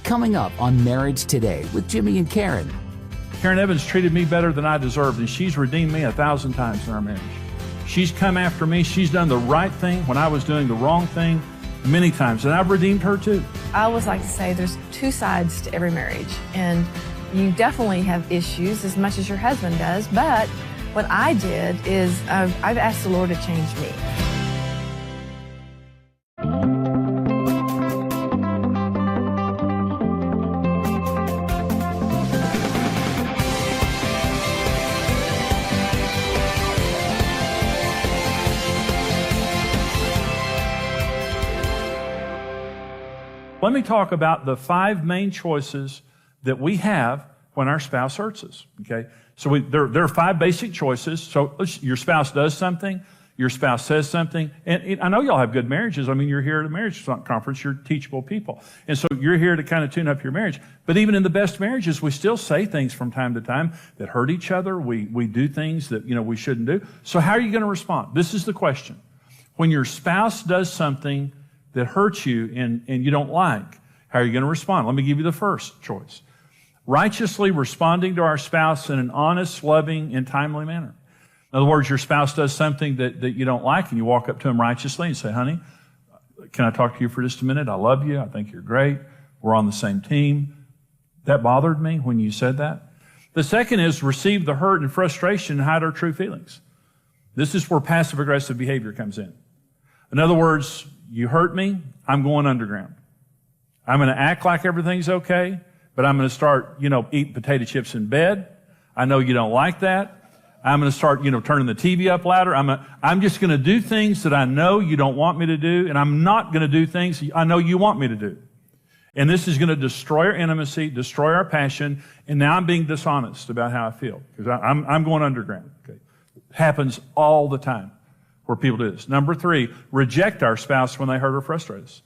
Coming up on Marriage Today with Jimmy and Karen. Karen Evans treated me better than I deserved, and she's redeemed me 1,000 times in our marriage. She's come after me. She's done the right thing when I was doing the wrong thing many times, and I've redeemed her too. I always like to say there's two sides to every marriage, and you definitely have issues as much as your husband does, but what I did is I've asked the Lord to change me. Let me talk about the 5 main choices that we have when our spouse hurts us, okay? So there are 5 basic choices. So your spouse does something, your spouse says something, and I know y'all have good marriages. I mean, you're here at a marriage conference, you're teachable people. And so you're here to kind of tune up your marriage. But even in the best marriages, we still say things from time to time that hurt each other. We do things that, we shouldn't do. So how are you going to respond? This is the question. When your spouse does something that hurts you and you don't like, how are you going to respond? Let me give you the first choice. Righteously responding to our spouse in an honest, loving, and timely manner. In other words, your spouse does something that you don't like, and you walk up to him righteously and say, honey, can I talk to you for just a minute? I love you. I think you're great. We're on the same team. That bothered me when you said that. The second is receive the hurt and frustration and hide our true feelings. This is where passive-aggressive behavior comes in. In other words, you hurt me, I'm going underground. I'm going to act like everything's okay, but I'm going to start, eating potato chips in bed. I know you don't like that. I'm going to start, turning the TV up louder. I'm just going to do things that I know you don't want me to do, and I'm not going to do things I know you want me to do. And this is going to destroy our intimacy, destroy our passion, and now I'm being dishonest about how I feel because I'm going underground. Okay, it happens all the time where people do this. Number 3, reject our spouse when they hurt or frustrate us.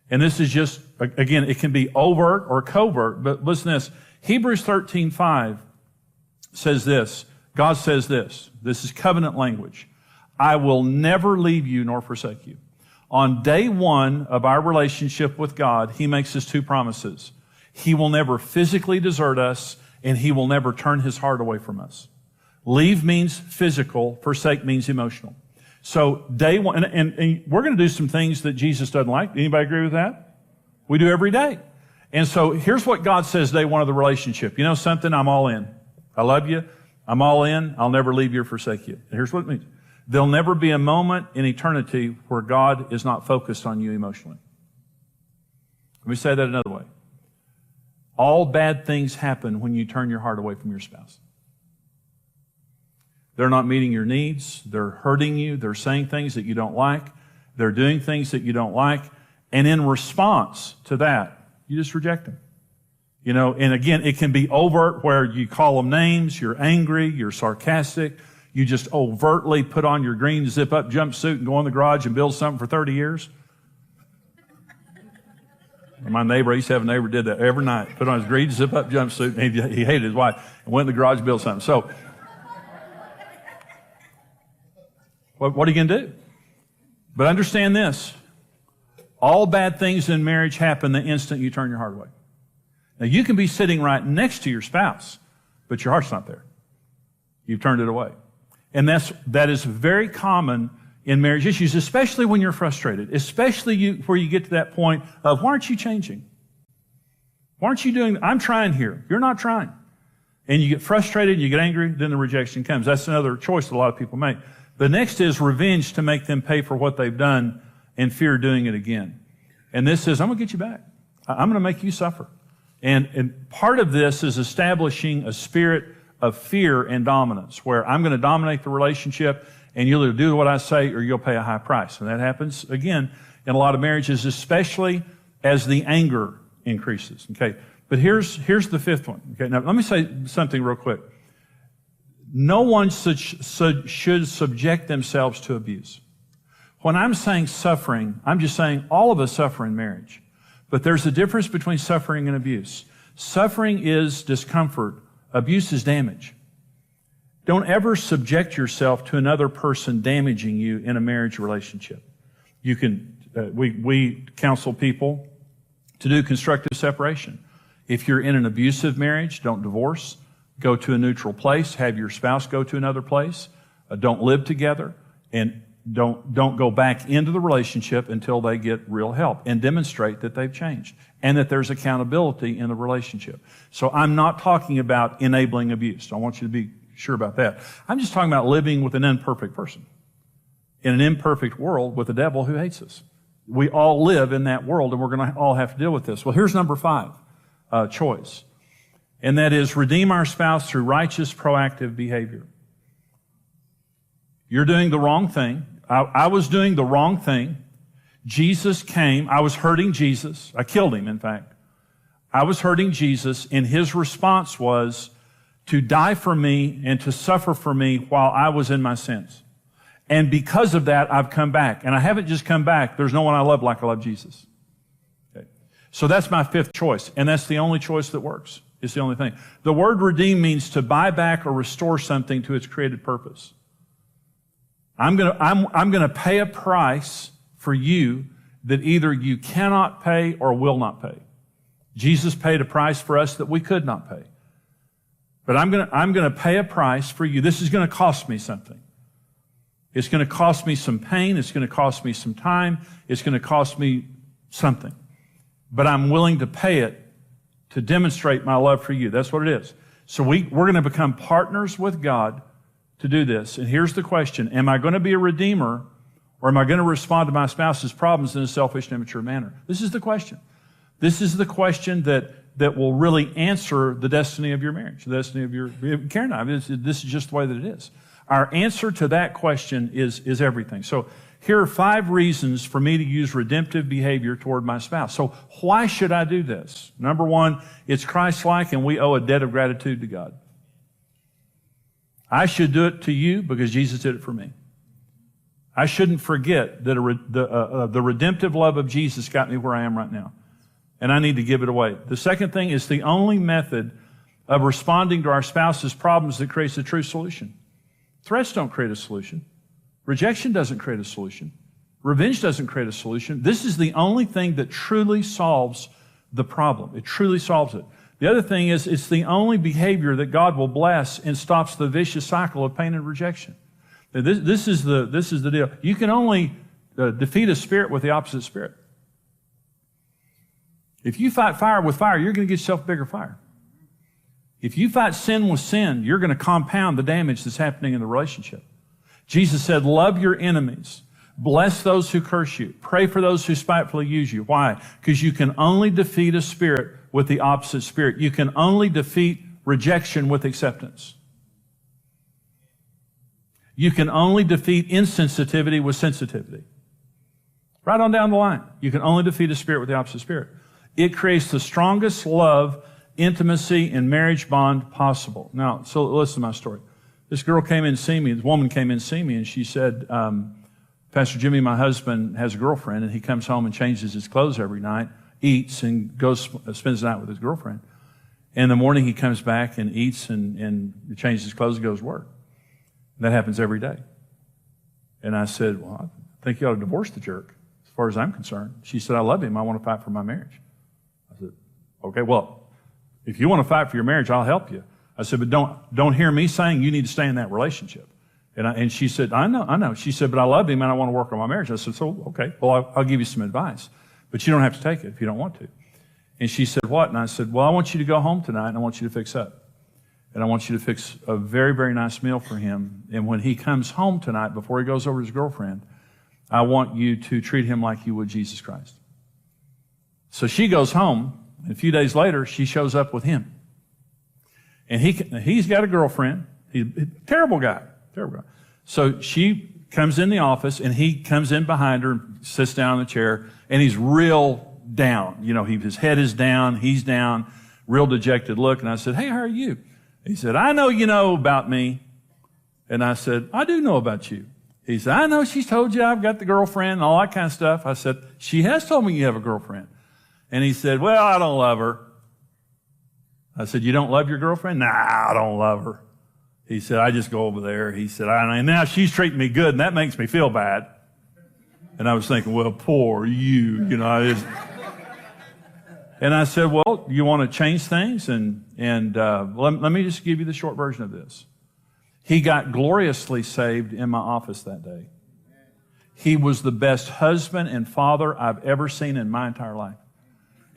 And this is just, again, it can be overt or covert, but listen to this. Hebrews 13:5 says this. God says this. This is covenant language. I will never leave you nor forsake you. On day 1 of our relationship with God, He makes us 2 promises. He will never physically desert us, and He will never turn His heart away from us. Leave means physical, forsake means emotional. So day 1, and we're going to do some things that Jesus doesn't like. Anybody agree with that? We do every day. And so here's what God says day 1 of the relationship. You know something? I'm all in. I love you. I'm all in. I'll never leave you or forsake you. And here's what it means. There'll never be a moment in eternity where God is not focused on you emotionally. Let me say that another way. All bad things happen when you turn your heart away from your spouse. They're not meeting your needs. They're hurting you. They're saying things that you don't like. They're doing things that you don't like. And in response to that, you just reject them. And again, it can be overt where you call them names, you're angry, you're sarcastic, you just overtly put on your green zip-up jumpsuit and go in the garage and build something for 30 years. My neighbor, I used to have a neighbor did that every night, put on his green zip-up jumpsuit, and he hated his wife, and went in the garage and built something. So, what are you going to do? But understand this. All bad things in marriage happen the instant you turn your heart away. Now, you can be sitting right next to your spouse, but your heart's not there. You've turned it away. And that is very common in marriage issues, especially when you're frustrated, especially where you get to that point of, why aren't you changing? Why aren't you doing, I'm trying here. You're not trying. And you get frustrated, you get angry, then the rejection comes. That's another choice that a lot of people make. The next is revenge to make them pay for what they've done and fear doing it again. And this is, I'm going to get you back. I'm going to make you suffer. And part of this is establishing a spirit of fear and dominance, where I'm going to dominate the relationship, and you'll either do what I say or you'll pay a high price. And that happens, again, in a lot of marriages, especially as the anger increases. Okay, but here's the 5th one. Okay, now let me say something real quick. No one should subject themselves to abuse. When I'm saying suffering, I'm just saying all of us suffer in marriage. But there's a difference between suffering and abuse. Suffering is discomfort. Abuse is damage. Don't ever subject yourself to another person damaging you in a marriage relationship. You can, we counsel people to do constructive separation. If you're in an abusive marriage, don't divorce. Go to a neutral place. Have your spouse go to another place. Don't live together. And don't go back into the relationship until they get real help, and demonstrate that they've changed and that there's accountability in the relationship. So I'm not talking about enabling abuse. I want you to be sure about that. I'm just talking about living with an imperfect person in an imperfect world with a devil who hates us. We all live in that world, and we're going to all have to deal with this. Well, here's number 5 choice, and that is redeem our spouse through righteous, proactive behavior. You're doing the wrong thing. I was doing the wrong thing. Jesus came. I was hurting Jesus. I killed him, in fact. I was hurting Jesus, and his response was to die for me and to suffer for me while I was in my sins. And because of that, I've come back. And I haven't just come back. There's no one I love like I love Jesus. Okay. So that's my 5th choice, and that's the only choice that works. It's the only thing. The word redeem means to buy back or restore something to its created purpose. I'm going to pay a price for you that either you cannot pay or will not pay. Jesus paid a price for us that we could not pay. But I'm going to pay a price for you. This is going to cost me something. It's going to cost me some pain. It's going to cost me some time. It's going to cost me something. But I'm willing to pay it to demonstrate my love for you. That's what it is. So we're going to become partners with God to do this. And here's the question. Am I going to be a redeemer, or am I going to respond to my spouse's problems in a selfish and immature manner? This is the question. This is the question that will really answer the destiny of your marriage, the destiny of your Karen and I. This is just the way that it is. Our answer to that question is everything. So here are 5 reasons for me to use redemptive behavior toward my spouse. So why should I do this? Number 1, it's Christ-like, and we owe a debt of gratitude to God. I should do it to you because Jesus did it for me. I shouldn't forget that the redemptive love of Jesus got me where I am right now. And I need to give it away. The second thing is the only method of responding to our spouse's problems that creates a true solution. Threats don't create a solution. Rejection doesn't create a solution. Revenge doesn't create a solution. This is the only thing that truly solves the problem. It truly solves it. The other thing is it's the only behavior that God will bless and stops the vicious cycle of pain and rejection. This is the deal. You can only defeat a spirit with the opposite spirit. If you fight fire with fire, you're going to get yourself a bigger fire. If you fight sin with sin, you're going to compound the damage that's happening in the relationship. Jesus said, love your enemies. Bless those who curse you. Pray for those who spitefully use you. Why? Because you can only defeat a spirit with the opposite spirit. You can only defeat rejection with acceptance. You can only defeat insensitivity with sensitivity. Right on down the line. You can only defeat a spirit with the opposite spirit. It creates the strongest love, intimacy, and marriage bond possible. Now, so listen to my story. This girl came in to see me. This woman came in to see me, and she said, Pastor Jimmy, my husband has a girlfriend, and he comes home and changes his clothes every night, eats, and spends the night with his girlfriend. In the morning, he comes back and eats and changes his clothes and goes to work. That happens every day. And I said, well, I think you ought to divorce the jerk, as far as I'm concerned. She said, I love him. I want to fight for my marriage. I said, okay, well, if you want to fight for your marriage, I'll help you. I said, but don't hear me saying you need to stay in that relationship. And she said, I know. She said, but I love him and I want to work on my marriage. I said, so, okay, well, I'll give you some advice, but you don't have to take it if you don't want to. And she said, what? And I said, well, I want you to go home tonight and I want you to fix up. And I want you to fix a very, very nice meal for him. And when he comes home tonight, before he goes over to his girlfriend, I want you to treat him like you would Jesus Christ. So she goes home, and a few days later, she shows up with him. And he's got a girlfriend. He's a terrible guy. So she comes in the office, and he comes in behind her and sits down in the chair, and he's real down. You know, his head is down, he's down, real dejected look. And I said, hey, how are you? He said, I know you know about me. And I said, I do know about you. He said, I know she's told you I've got the girlfriend and all that kind of stuff. I said, she has told me you have a girlfriend. And he said, well, I don't love her. I said, you don't love your girlfriend? Nah, I don't love her. He said, I just go over there. He said, and now she's treating me good, and that makes me feel bad. And I was thinking, well, poor you, And I said, well, you want to change things? And let me just give you the short version of this. He got gloriously saved in my office that day. He was the best husband and father I've ever seen in my entire life.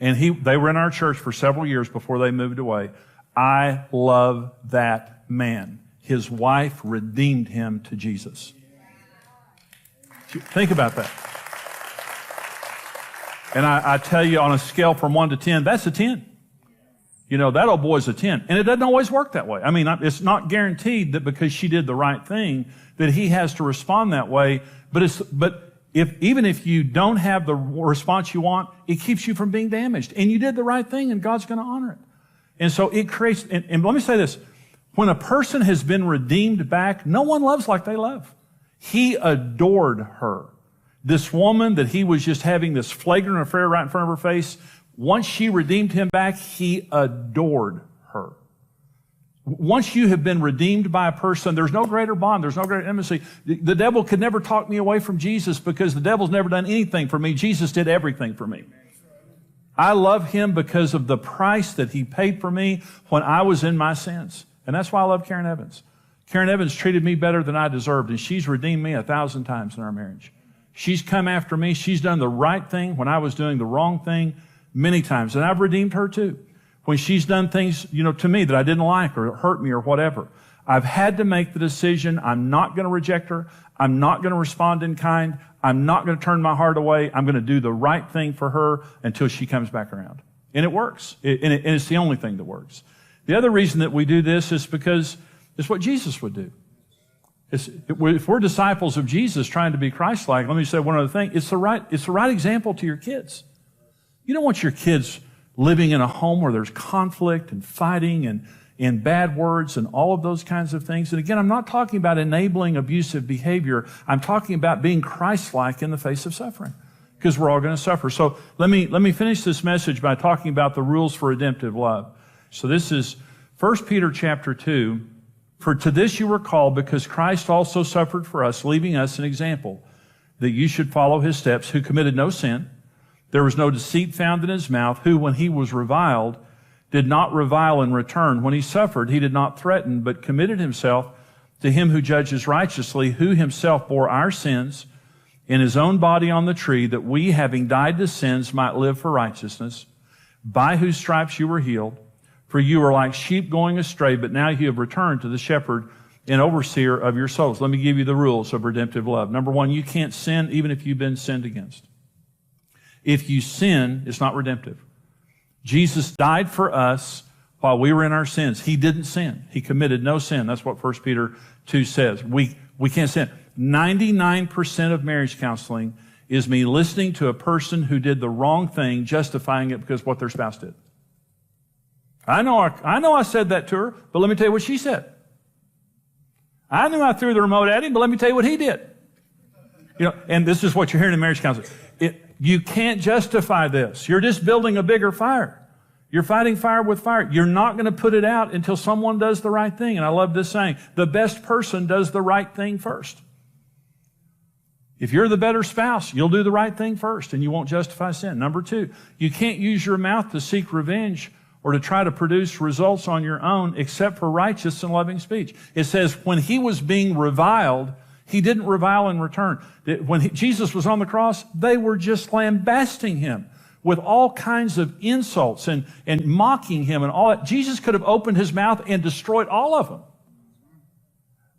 And they were in our church for several years before they moved away. I love that man. His wife redeemed him to Jesus. Think about that. And I tell you, on a scale from 1 to 10, that's a 10. You know, that old boy's a 10. And it doesn't always work that way. I mean, it's not guaranteed that because she did the right thing that he has to respond that way. But even if you don't have the response you want, it keeps you from being damaged. And you did the right thing, and God's going to honor it. And so it creates, and let me say this, when a person has been redeemed back, no one loves like they love. He adored her. This woman that he was just having this flagrant affair right in front of her face, once she redeemed him back, he adored her. Once you have been redeemed by a person, there's no greater bond, there's no greater intimacy. The devil could never talk me away from Jesus because the devil's never done anything for me. Jesus did everything for me. I love him because of the price that he paid for me when I was in my sins. And that's why I love Karen Evans. Karen Evans treated me better than I deserved, and she's redeemed me 1,000 times in our marriage. She's come after me. She's done the right thing when I was doing the wrong thing many times. And I've redeemed her too. When she's done things, to me that I didn't like or hurt me or whatever. I've had to make the decision. I'm not going to reject her. I'm not going to respond in kind. I'm not going to turn my heart away. I'm going to do the right thing for her until she comes back around. And it works. And it's the only thing that works. The other reason that we do this is because it's what Jesus would do. If we're disciples of Jesus trying to be Christ-like, let me say one other thing. It's the right example to your kids. You don't want your kids living in a home where there's conflict and fighting and bad words and all of those kinds of things. And again, I'm not talking about enabling abusive behavior. I'm talking about being Christ-like in the face of suffering, because we're all going to suffer. So let me finish this message by talking about the rules for redemptive love. So this is 1 Peter chapter 2. For to this you were called, because Christ also suffered for us, leaving us an example, that you should follow his steps, who committed no sin. There was no deceit found in his mouth, who, when he was reviled, did not revile in return. When he suffered, he did not threaten, but committed himself to him who judges righteously, who himself bore our sins in his own body on the tree, that we, having died to sins, might live for righteousness, by whose stripes you were healed. For you are like sheep going astray, but now you have returned to the shepherd and overseer of your souls. Let me give you the rules of redemptive love. Number one, you can't sin even if you've been sinned against. If you sin, it's not redemptive. Jesus died for us while we were in our sins. He didn't sin. He committed no sin. That's what 1 Peter 2 says. We can't sin. 99% of marriage counseling is me listening to a person who did the wrong thing, justifying it because of what their spouse did. I know I said that to her, but let me tell you what she said. I knew I threw the remote at him, but let me tell you what he did. And this is what you're hearing in marriage counseling. You can't justify this. You're just building a bigger fire. You're fighting fire with fire. You're not going to put it out until someone does the right thing. And I love this saying, the best person does the right thing first. If you're the better spouse, you'll do the right thing first, and you won't justify sin. Number two, you can't use your mouth to seek revenge or to try to produce results on your own except for righteous and loving speech. It says when he was being reviled, he didn't revile in return. When Jesus was on the cross, they were just lambasting him with all kinds of insults and mocking him and all that. Jesus could have opened his mouth and destroyed all of them.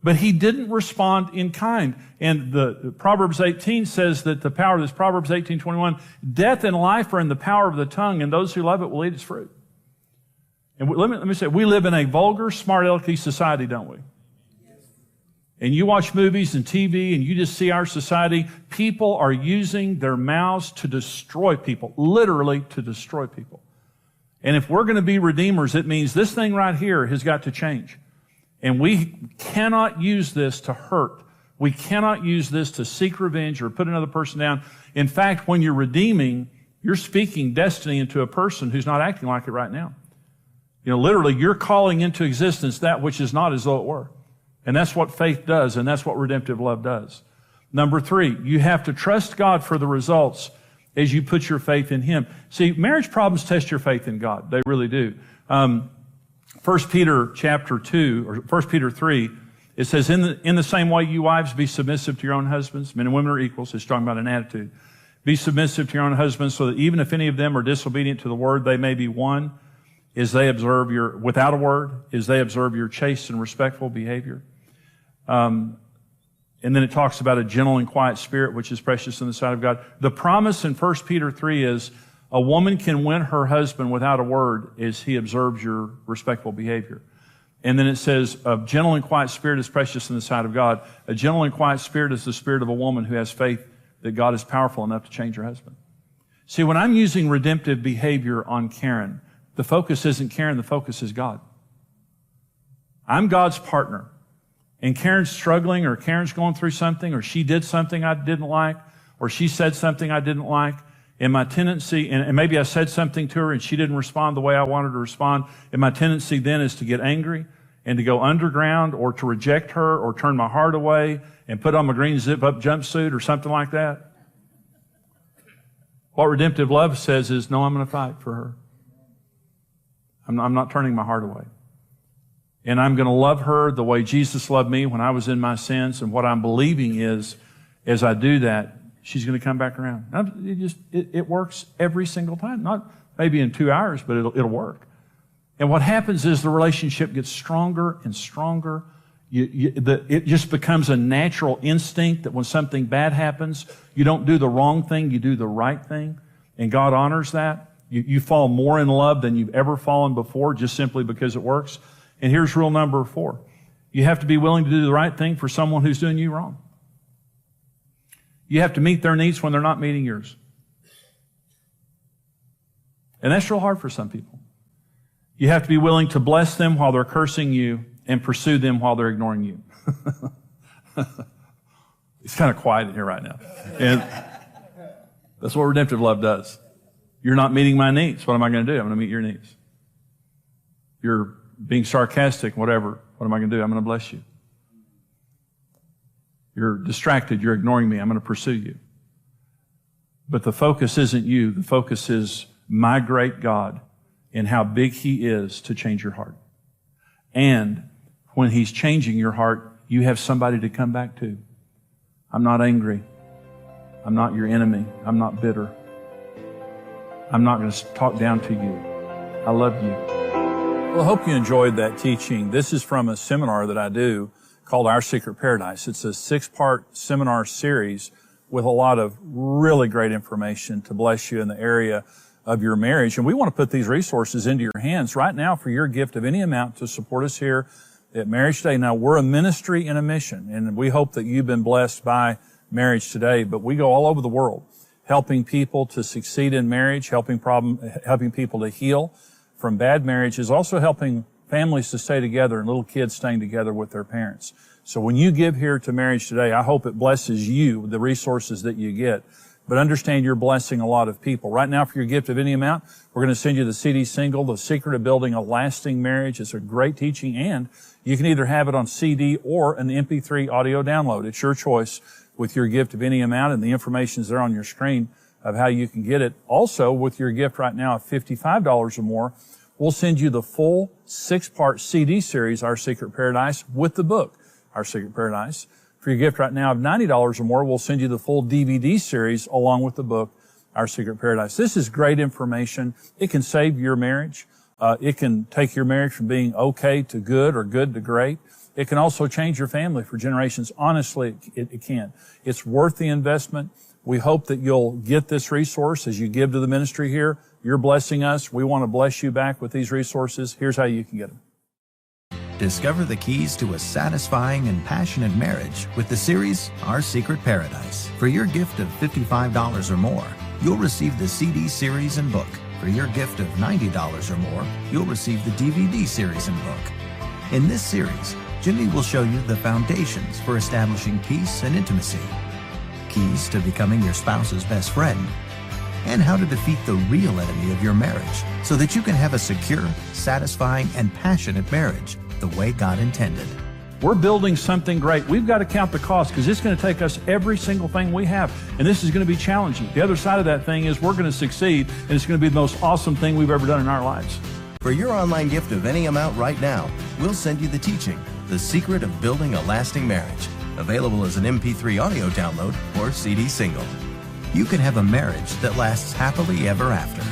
But he didn't respond in kind. And the Proverbs 18 says that the power of this, Proverbs 18:21, death and life are in the power of the tongue, and those who love it will eat its fruit. And let me say, we live in a vulgar, smart alecky society, don't we? And you watch movies and TV and you just see our society, people are using their mouths to destroy people, literally to destroy people. And if we're going to be redeemers, it means this thing right here has got to change. And we cannot use this to hurt. We cannot use this to seek revenge or put another person down. In fact, when you're redeeming, you're speaking destiny into a person who's not acting like it right now. Literally, you're calling into existence that which is not as though it were. And that's what faith does, and that's what redemptive love does. Number three, you have to trust God for the results as you put your faith in Him. See, marriage problems test your faith in God. They really do. 1 Peter chapter 2, or 1 Peter 3, it says, in the same way, you wives, be submissive to your own husbands. Men and women are equal, so it's talking about an attitude. Be submissive to your own husbands, so that even if any of them are disobedient to the word, they may be won, as they observe without a word, as they observe your chaste and respectful behavior. And then it talks about a gentle and quiet spirit, which is precious in the sight of God. The promise in 1 Peter 3 is a woman can win her husband without a word as he observes your respectful behavior. And then it says, a gentle and quiet spirit is precious in the sight of God. A gentle and quiet spirit is the spirit of a woman who has faith that God is powerful enough to change her husband. See, when I'm using redemptive behavior on Karen, the focus isn't Karen, the focus is God. I'm God's partner. And Karen's struggling, or Karen's going through something, or she did something I didn't like, or she said something I didn't like, and my tendency, and maybe I said something to her and she didn't respond the way I wanted her to respond, and my tendency then is to get angry and to go underground, or to reject her, or turn my heart away and put on my green zip-up jumpsuit or something like that. What redemptive love says is, no, I'm going to fight for her. I'm not turning my heart away. And I'm going to love her the way Jesus loved me when I was in my sins. And what I'm believing is, as I do that, she's going to come back around. It works every single time. Not maybe in 2 hours, but it'll work. And what happens is the relationship gets stronger and stronger. It just becomes a natural instinct that when something bad happens, you don't do the wrong thing, you do the right thing. And God honors that. You fall more in love than you've ever fallen before, just simply because it works. And here's rule number 4. You have to be willing to do the right thing for someone who's doing you wrong. You have to meet their needs when they're not meeting yours. And that's real hard for some people. You have to be willing to bless them while they're cursing you and pursue them while they're ignoring you. It's kind of quiet in here right now. And that's what redemptive love does. You're not meeting my needs. What am I going to do? I'm going to meet your needs. You're being sarcastic, whatever. What am I going to do? I'm going to bless you. You're distracted. You're ignoring me. I'm going to pursue you. But the focus isn't you. The focus is my great God and how big He is to change your heart. And when He's changing your heart, you have somebody to come back to. I'm not angry. I'm not your enemy. I'm not bitter. I'm not going to talk down to you. I love you. Well, I hope you enjoyed that teaching. This is from a seminar that I do called Our Secret Paradise. It's a 6-part seminar series with a lot of really great information to bless you in the area of your marriage. And we want to put these resources into your hands right now for your gift of any amount to support us here at Marriage Today. Now, we're a ministry and a mission, and we hope that you've been blessed by Marriage Today, but we go all over the world helping people to succeed in marriage, helping people to heal from bad marriages, also helping families to stay together and little kids staying together with their parents. So when you give here to Marriage Today, I hope it blesses you, the resources that you get. But understand you're blessing a lot of people. Right now, for your gift of any amount, we're going to send you the CD single, The Secret of Building a Lasting Marriage. It's a great teaching, and you can either have it on CD or an MP3 audio download. It's your choice with your gift of any amount, and the information is there on your screen of how you can get it. Also, with your gift right now of $55 or more, we'll send you the full 6-part CD series, Our Secret Paradise, with the book, Our Secret Paradise. For your gift right now of $90 or more, we'll send you the full DVD series along with the book, Our Secret Paradise. This is great information. It can save your marriage. It can take your marriage from being okay to good or good to great. It can also change your family for generations. Honestly, it can. It's worth the investment. We hope that you'll get this resource as you give to the ministry here. You're blessing us. We want to bless you back with these resources. Here's how you can get them. Discover the keys to a satisfying and passionate marriage with the series Our Secret Paradise. For your gift of $55 or more, you'll receive the CD series and book. For your gift of $90 or more, you'll receive the DVD series and book. In this series, Jimmy will show you the foundations for establishing peace and intimacy, keys to becoming your spouse's best friend, and how to defeat the real enemy of your marriage so that you can have a secure, satisfying, and passionate marriage the way God intended. We're building something great. We've got to count the cost because it's going to take us every single thing we have. And this is going to be challenging. The other side of that thing is we're going to succeed, and it's going to be the most awesome thing we've ever done in our lives. For your online gift of any amount right now, we'll send you the teaching, The Secret of Building a Lasting Marriage, available as an MP3 audio download or CD single. You can have a marriage that lasts happily ever after.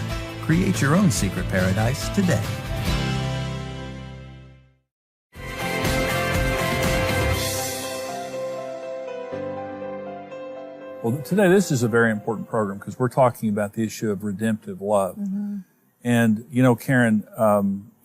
Create your own secret paradise today. Well, today this is a very important program because we're talking about the issue of redemptive love. Mm-hmm. And, you know, Karen,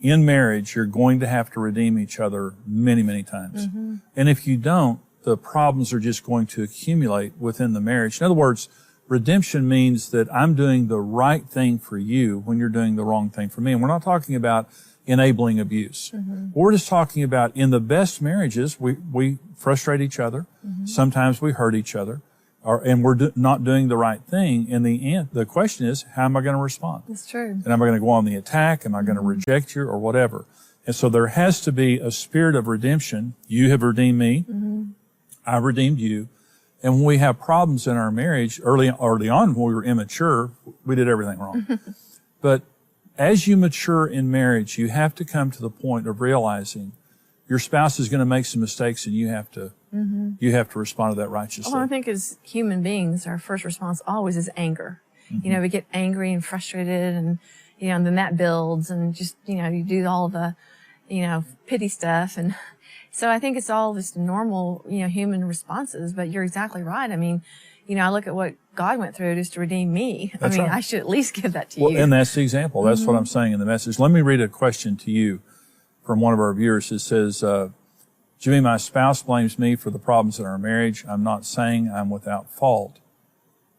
in marriage, you're going to have to redeem each other many, many times. Mm-hmm. And if you don't, the problems are just going to accumulate within the marriage. In other words, redemption means that I'm doing the right thing for you when you're doing the wrong thing for me. And we're not talking about enabling abuse. Mm-hmm. We're just talking about in the best marriages, we frustrate each other. Mm-hmm. Sometimes we hurt each other. And we're not doing the right thing. In the end, the question is, how am I going to respond? That's true. And am I going to go on the attack? Am I going to reject you or whatever? And so there has to be a spirit of redemption. You have redeemed me. Mm-hmm. I redeemed you. And when we have problems in our marriage, early on when we were immature, we did everything wrong. But as you mature in marriage, you have to come to the point of realizing your spouse is going to make some mistakes and you have to respond to that righteously. Well, I think as human beings, our first response always is anger. Mm-hmm. You know, we get angry and frustrated and, you know, and then that builds and just, you know, you do all the, you know, pity stuff. And so I think it's all just normal, you know, human responses, but you're exactly right. I mean, you know, I look at what God went through just to redeem me. That's right. I should at least give that to you. Well, and that's the example. That's what I'm saying in the message. Let me read a question to you from one of our viewers. It says, Jimmy, my spouse blames me for the problems in our marriage. I'm not saying I'm without fault,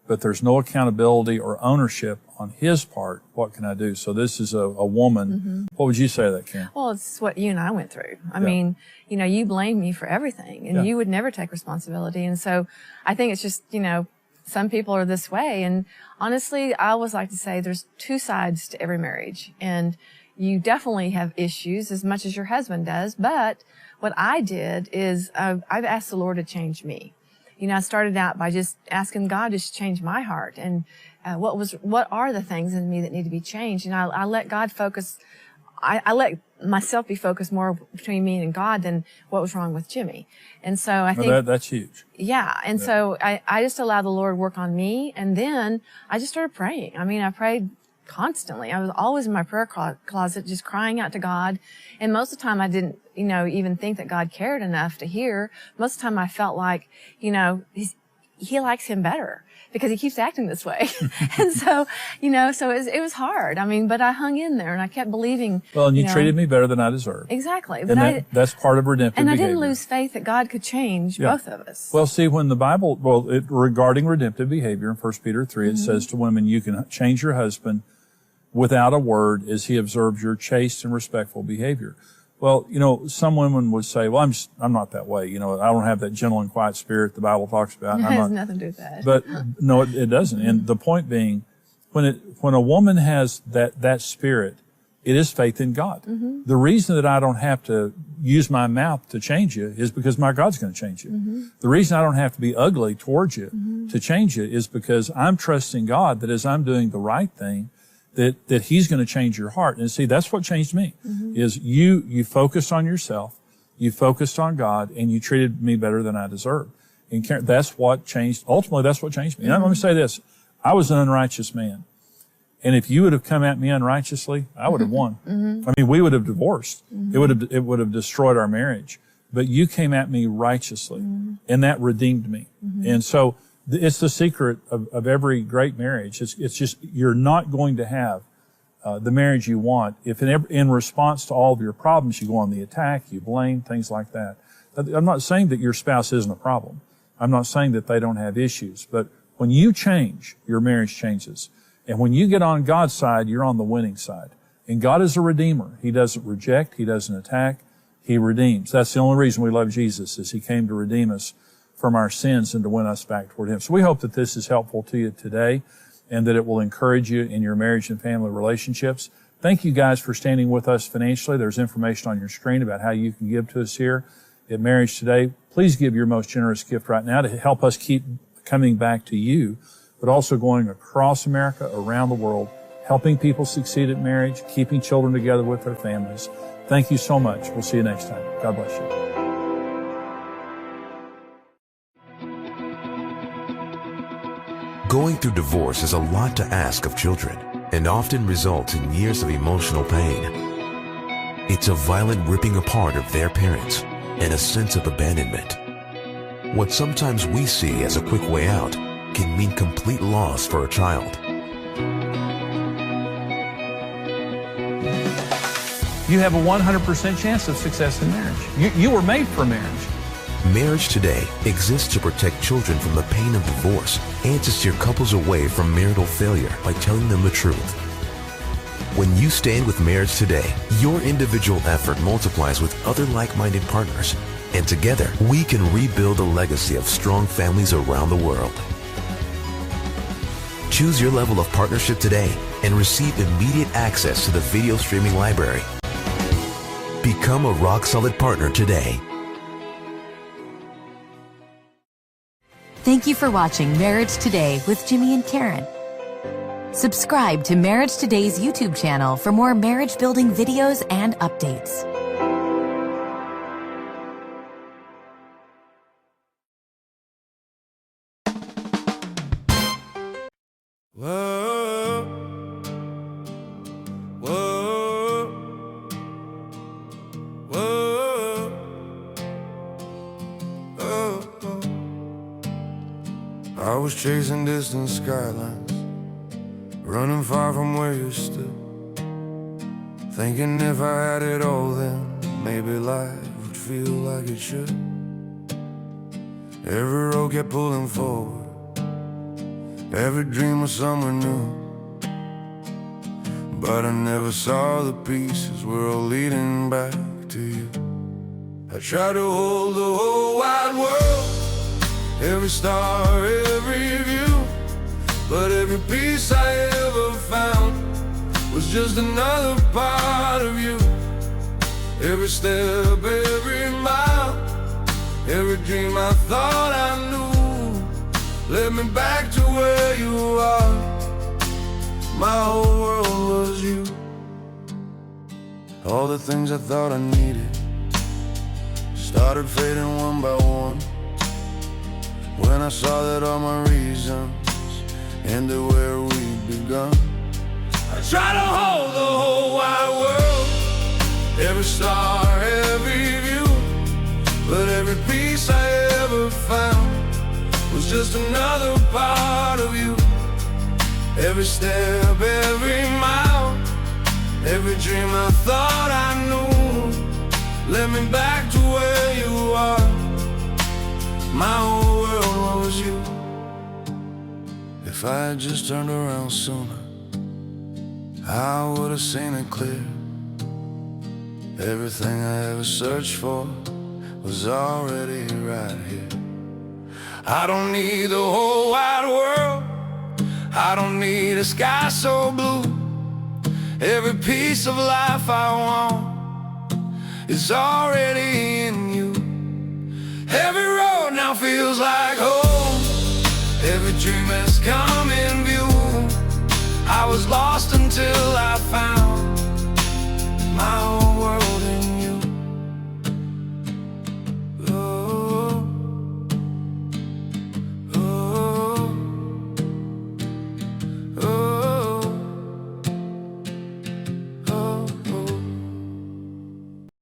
but there's no accountability or ownership on his part. What can I do? So this is a woman. Mm-hmm. What would you say to that, Karen? Well, it's what you and I went through. I mean, you know, you blame me for everything and you would never take responsibility. And so I think it's just, you know, some people are this way. And honestly, I always like to say there's two sides to every marriage. And you definitely have issues as much as your husband does, but what I did is I've asked the Lord to change me. You know, I started out by just asking God to change my heart and what are the things in me that need to be changed. And I let God focus. I let myself be focused more between me and God than what was wrong with Jimmy. And so I think that's huge. Yeah. And so I just allowed the Lord to work on me, and then I just started praying. I mean, I prayed constantly. I was always in my prayer closet, just crying out to God. And most of the time I didn't, you know, even think that God cared enough to hear. Most of the time I felt like, you know, he likes him better because he keeps acting this way. And so, you know, so it was hard. I mean, but I hung in there and I kept believing. Well, and you treated me better than I deserved. Exactly. But that's part of redemptive behavior. And I didn't lose faith that God could change both of us. Well, see, when the Bible, regarding redemptive behavior in 1 Peter 3, it says to women, you can change your husband without a word as he observes your chaste and respectful behavior. Well, you know, some women would say, well, I'm not that way. You know, I don't have that gentle and quiet spirit the Bible talks about. It has nothing to do with that. But no, it doesn't. And the point being, when a woman has that spirit, it is faith in God. Mm-hmm. The reason that I don't have to use my mouth to change you is because my God's going to change you. Mm-hmm. The reason I don't have to be ugly towards you to change you is because I'm trusting God that as I'm doing the right thing, that he's going to change your heart. And see, that's what changed me, is you focused on yourself, you focused on God, and you treated me better than I deserved. And that's what changed, ultimately that's what changed me. And let me say this, I was an unrighteous man. And if you would have come at me unrighteously, I would have won. I mean, we would have divorced. It would have destroyed our marriage. But you came at me righteously, and that redeemed me. And so, it's the secret of every great marriage. It's just, you're not going to have the marriage you want if in response to all of your problems you go on the attack, you blame, things like that. I'm not saying that your spouse isn't a problem. I'm not saying that they don't have issues. But when you change, your marriage changes. And when you get on God's side, you're on the winning side. And God is a redeemer. He doesn't reject. He doesn't attack. He redeems. That's the only reason we love Jesus, is he came to redeem us from our sins and to win us back toward him. So we hope that this is helpful to you today and that it will encourage you in your marriage and family relationships. Thank you guys for standing with us financially. There's information on your screen about how you can give to us here. at Marriage Today. Please give your most generous gift right now to help us keep coming back to you, but also going across America, around the world, helping people succeed at marriage, keeping children together with their families. Thank you so much. We'll see you next time. God bless you. Going through divorce is a lot to ask of children and often results in years of emotional pain. It's a violent ripping apart of their parents and a sense of abandonment. What sometimes we see as a quick way out can mean complete loss for a child. You have a 100% chance of success in marriage. You were made for marriage. Marriage Today exists to protect children from the pain of divorce and to steer couples away from marital failure by telling them the truth. When you stand with Marriage Today, your individual effort multiplies with other like-minded partners, and together we can rebuild a legacy of strong families around the world. Choose your level of partnership today and receive immediate access to the video streaming library. Become a rock-solid partner today. Thank you for watching Marriage Today with Jimmy and Karen. Subscribe to Marriage Today's YouTube channel for more marriage-building videos and updates. Whoa, whoa, whoa, oh, oh. I was chasing distant skylines, running far from where you stood, thinking if I had it all then maybe life would feel like it should. Every road kept pulling forward, every dream was somewhere new, but I never saw the pieces were all leading back to you. I tried to hold the whole wide world, every star, every view, but every piece I ever found was just another part of you. Every step, every mile, every dream I thought I knew led me back to where you are. My whole world was you. All the things I thought I needed started fading one by one, when I saw that all my reasons ended where we'd begun. I tried to hold the whole wide world, every star, every view, but every piece I ever found was just another part of you. Every step, every mile, every dream I thought I knew led me back to where you are. My whole world was you. If I had just turned around sooner, I would have seen it clear. Everything I ever searched for was already right here. I don't need the whole wide world, I don't need a sky so blue. Every piece of life I want is already in you. Every road now feels like home, every dream has come in view. I was lost until I